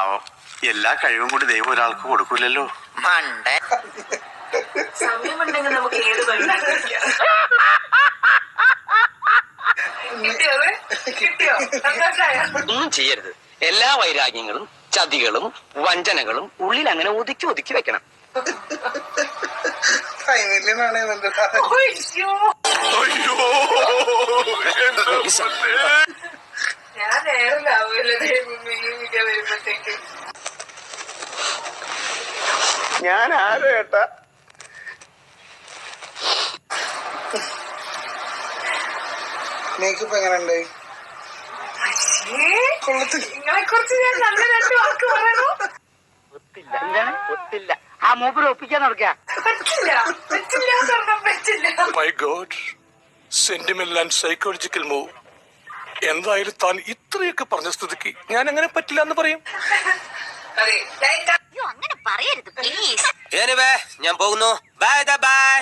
പാവം, എല്ലാ കഴിവും കൂടി ദൈവം ഒരാൾക്ക് കൊടുക്കൂലല്ലോ. സമയമുണ്ടെങ്കിൽ നമുക്ക് ഏത് ഒന്നും ചെയ്യരുത്. എല്ലാ വൈരാഗ്യങ്ങളും ചതികളും വഞ്ചനകളും ഉള്ളിൽ അങ്ങനെ ഒതുക്കി ഒതുക്കി വെക്കണം. ഞാൻ നേരിലാവൂല വരുമ്പോഴത്തേക്ക്. ഞാൻ ആരോ ഏട്ടാ. മേക്കപ്പ് എങ്ങനെയുണ്ട്? നിങ്ങളെ കുറിച്ച് ഞാൻ നല്ല രണ്ട് വാക്ക് പറയണോ? ഒത്തില്ല. ആ മൂപ്പര് ഒപ്പിക്കാൻ നടക്കുക. പറ്റില്ല പറ്റില്ല പറഞ്ഞാൽ പറ്റില്ല. My God, sentimental and psychological move. എന്തായാലും താൻ ഇത്രയൊക്കെ പറഞ്ഞ സ്ഥിതിക്ക് ഞാൻ അങ്ങനെ പറ്റില്ല എന്ന് പറയും. അങ്ങനെ പറയരുത് പ്ലീസ്. ഞാൻ പോകുന്നു. Bye bye.